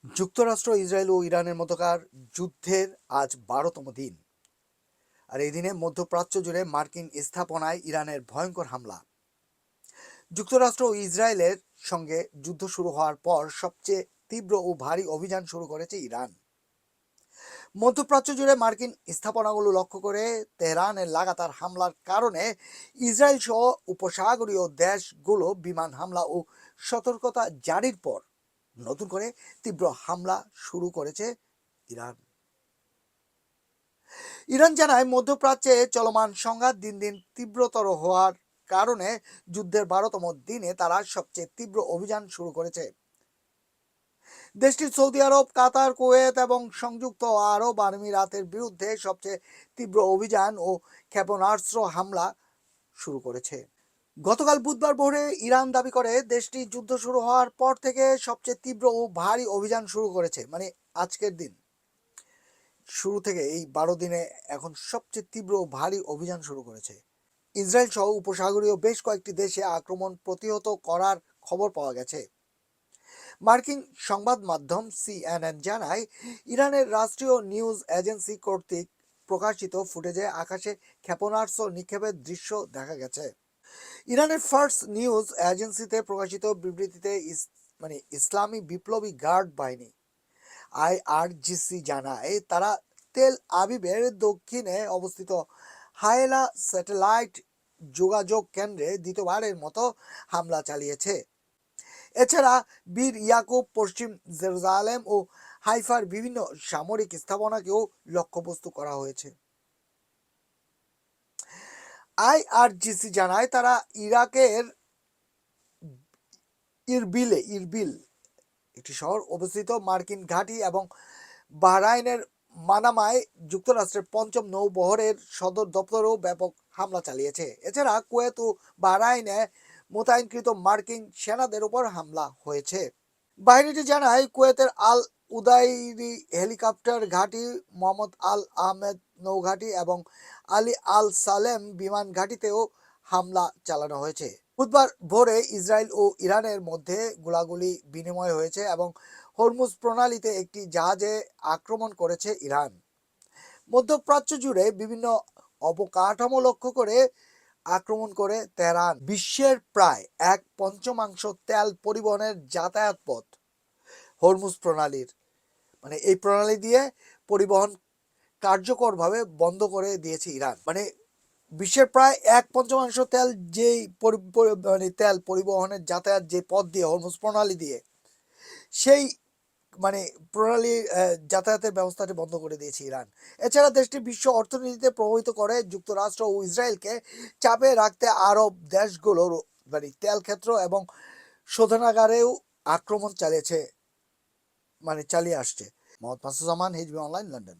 যুক্তরাষ্ট্র, ইসরায়েল ও ইরানের মধ্যকার যুদ্ধের আজ ১২তম দিন। আর এই দিনে মধ্যপ্রাচ্য জুড়ে মার্কিন স্থাপনায় ইরানের ভয়ঙ্কর হামলা। যুক্তরাষ্ট্র ও ইসরায়েলের সঙ্গে যুদ্ধ শুরু হওয়ার পর সবচেয়ে তীব্র ও ভারী অভিযান শুরু করেছে ইরান। মধ্যপ্রাচ্য জুড়ে মার্কিন স্থাপনাগুলো লক্ষ্য করে তেহরানের লাগাতার হামলার কারণে ইসরায়েল সহ উপসাগরীয় দেশগুলো বিমান হামলা ও সতর্কতা জারির পর নতুন করে তীব্র হামলা শুরু করেছে ইরান। ইরান জানায়, মধ্যপ্রাচ্যে চলমান সংঘাত দিন দিন তীব্রতর হওয়ার কারণে যুদ্ধের ১২তম দিনে তারা সবচেয়ে তীব্র অভিযান শুরু করেছে। দেশটির সৌদি আরব, কাতার, কুয়েত এবং সংযুক্ত আরব আমিরাতের বিরুদ্ধে সবচেয়ে তীব্র অভিযান ও ক্ষেপণাস্ত্র হামলা শুরু করেছে। গতকাল বুধবার ভোরে ইরান দাবি করে দেশটি যুদ্ধ শুরু হওয়ার পর থেকে সবচেয়ে তীব্র ও ভারী অভিযান শুরু করেছে। মানে আজকের দিন শুরু থেকে এই ১২ দিনে এখন সবচেয়ে তীব্র ও ভারী অভিযান শুরু করেছে। ইসরায়েল সহ উপসাগরীয় বেশ কয়েকটি দেশে আক্রমণ প্রতিহত করার খবর পাওয়া গেছে। মার্কিন সংবাদ মাধ্যম সিএনএন জানায়, ইরানের রাষ্ট্রীয় নিউজ এজেন্সি কর্তৃক প্রকাশিত ফুটেজে আকাশে ক্ষেপণাস্ত্র নিক্ষেপের দৃশ্য দেখা গেছে। ইরানের ফার্স্ট নিউজ এজেন্সিতে প্রকাশিত বিবৃতিতে ইসলামী বিপ্লবী গার্ড বাহিনী আইআরজিসি জানায়, তারা তেল আবিবের দক্ষিণে অবস্থিত হায়েলা স্যাটেলাইট যোগাযোগ কেন্দ্রে দ্বিতীয়বারের মতো হামলা চালিয়েছে। এছাড়া বীর ইয়াকুব, পশ্চিম জেরুজালেম ও হাইফার বিভিন্ন সামরিক স্থাপনাকেও লক্ষ্যবস্তু করা হয়েছে। আইআরজিসি জানায়, তারা ইরাকের ইরবিল একটি শহর অবস্থিত মার্কিন ঘাঁটি এবং বাহরাইনের মানামায় যুক্তরাষ্ট্রের পঞ্চম নৌবহরের সদর দপ্তরেও ব্যাপক হামলা চালিয়েছে। এছাড়া কুয়েত ও বাহরাইনে মোতায়েনকৃত মার্কিন সেনাদের উপর হামলা হয়েছে। বাহিনীটি জানায়, কুয়েতের আল উদাইরি হেলিকপ্টার ঘাঁটি, মোহাম্মদ আল আহমেদ নৌঘাঁটি এবং আলী আল সালেম বিমান ঘাঁটিতেও হামলা চালানো হয়েছে। বুধবার ভোরে ইসরায়েল ও ইরানের মধ্যে গোলাগুলি বিনিময় হয়েছে এবং হরমুজ প্রণালীতে একটি জাহাজে আক্রমণ করেছে ইরান। মধ্যপ্রাচ্য জুড়ে বিভিন্ন অবকাঠামো লক্ষ্য করে আক্রমণ করে তেহরান। বিশ্বের প্রায় ১/৫ তেল পরিবহনের যাতায়াত পথ হরমুজ প্রণালীর, এই প্রণালী দিয়ে পরিবহন কার্যকরভাবে বন্ধ করে দিয়েছে ইরান। বিশ্বের প্রায় ১/৫ তেল যেই তেল পরিবহনের যাতায়াত যে পথ দিয়ে হরমুজ প্রণালী দিয়ে, সেই প্রণালী যাতায়াতের ব্যবস্থাটি বন্ধ করে দিয়েছে ইরান। এছাড়া দেশটি বিশ্ব অর্থনীতিতে প্রভাবিত করে যুক্তরাষ্ট্র ও ইসরায়েলকে চাপে রাখতে আরব দেশগুলোর তেল ক্ষেত্র এবং শোধনাগারেও আক্রমণ চালিয়ে আসছে। মোহাম্মদ মাসুদ জামান, হিজবি অনলাইন, লন্ডন।